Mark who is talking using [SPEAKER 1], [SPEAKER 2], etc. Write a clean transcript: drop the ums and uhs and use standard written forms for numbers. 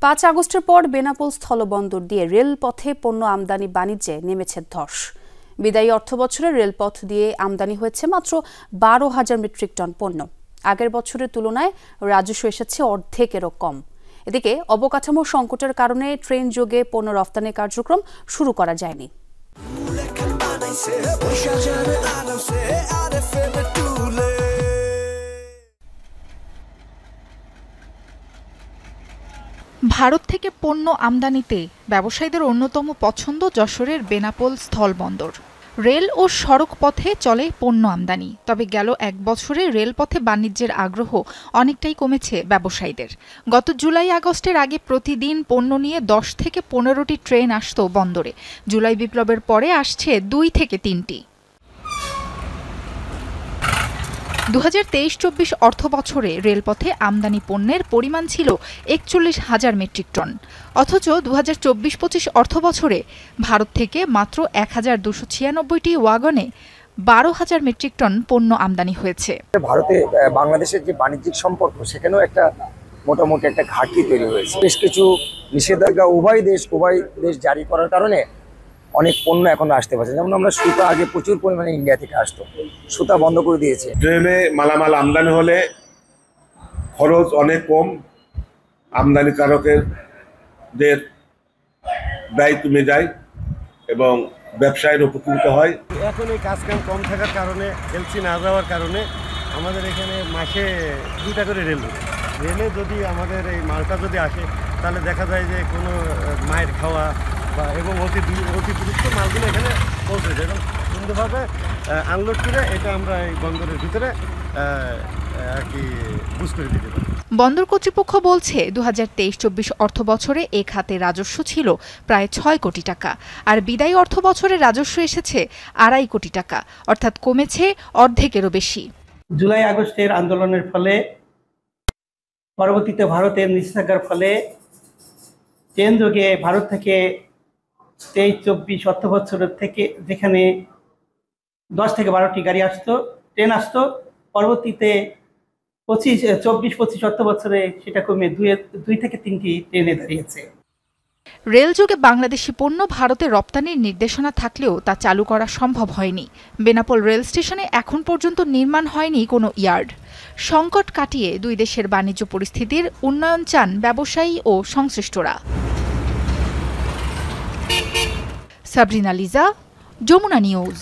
[SPEAKER 1] 5 আগস্টের পর বেনাপোল স্থলবন্দর দিয়ে রেলপথে পণ্য আমদানি বাণিজ্যে নেমেছে ধস। বিদায়ী অর্থবছরে রেলপথ দিয়ে আমদানি হয়েছে মাত্র 12,000 মেট্রিক টন পণ্য। আগের বছরের তুলনায় রাজস্ব এসেছে অর্ধেকেরও কম। এদিকে অবকাঠামো সংকটের কারণে ট্রেন যোগে পণ্য রফতানি কার্যক্রম শুরু করা যায়নি।
[SPEAKER 2] ভারত থেকে পণ্য আমদানিতে ব্যবসায়ীদের অন্যতম পছন্দ যশোরের বেনাপোল স্থলবন্দর। রেল ও সড়ক পথে চলে পণ্য আমদানি, তবে গেল এক বছরে রেলপথে বাণিজ্যের আগ্রহ অনেকটাই কমেছে ব্যবসায়ীদের। গত জুলাই আগস্টের আগে প্রতিদিন পণ্য নিয়ে 10 থেকে 15টি ট্রেন আসত বন্দরে। জুলাই বিপ্লবের পরে আসছে 2 থেকে 3টি। 2023-24 অর্থবছরে রেলপথে আমদানি পণ্যের পরিমাণ ছিল 41,000 মেট্রিক টন। অথচ 2024-25 অর্থবছরে ভারত থেকে মাত্র 1,296টি ওয়াগনে 12,000 মেট্রিক টন পণ্য আমদানি হয়েছে।
[SPEAKER 3] ভারতে বাংলাদেশের যে বাণিজ্যিক সম্পর্ক, সেখানেও একটা মোটামুটি একটা ঘাটতি তৈরি হয়েছে। বেশ কিছু নিষেধাজ্ঞা উভয় দেশ জারি করার কারণে অনেক পণ্য এখন আসতে পারছে। যেমন আমরা সুতা আগে প্রচুর পরিমাণে ইন্ডিয়া থেকে আসতো, সুতা বন্ধ করে দিয়েছে।
[SPEAKER 4] ট্রেনে মালামাল আমদানি হলে খরচ অনেক কম, আমদানিকারকের ব্যয় কমে যায় এবং ব্যবসায়ীর উপকৃত হয়।
[SPEAKER 5] এখন এই কাজকাম কম থাকার কারণে, এলসি না যাওয়ার কারণে আমাদের এখানে মাসে 2টা করে রেলে যদি আমাদের এই মালটা যদি আসে, তাহলে দেখা যায় যে কোনো মায়ের খাওয়া এবং অতিরিক্ত মালগুলো এখানে পৌঁছে যায় এবং সুন্দরভাবে আনলোড করে এটা আমরা এই বন্দরের ভিতরে আর কি বুঝ করে দিতে পারি।
[SPEAKER 2] বন্দর কর্তৃপক্ষ বলছে 2023-24 অর্থবছরে এ খাতে রাজস্ব ছিল প্রায় 6 কোটি টাকা, আর বিদায়ী অর্থবছরে রাজস্ব এসেছে 2.5 কোটি টাকা, অর্থাৎ কমেছে অর্ধেকেরও বেশি।
[SPEAKER 6] জুলাই আগস্টের আন্দোলনের ফলে, পরবর্তীতে ভারতের নিষেধাজ্ঞার ফলে ট্রেন যোগে ভারত থেকে 23-24 অর্থবছরের থেকে যেখানে 10 থেকে 12টি গাড়ি আসতো, ট্রেন আসতো, পরবর্তীতে 24-25 অর্থবছরে সেটা কমে 2 থেকে 3টি ট্রেনে দাঁড়িয়েছে।
[SPEAKER 2] রেলযোগে বাংলাদেশি পণ্য ভারতে রপ্তানির নির্দেশনা থাকলেও তা চালু করা সম্ভব হয়নি। বেনাপোল রেল স্টেশনে এখন পর্যন্ত নির্মাণ হয়নি কোনো ইয়ার্ড। সংকট কাটিয়ে দুই দেশের বাণিজ্য পরিস্থিতির উন্নয়ন চান ব্যবসায়ী ও সংশ্লিষ্টরা। সাবরিনা লিজা, যমুনা নিউজ।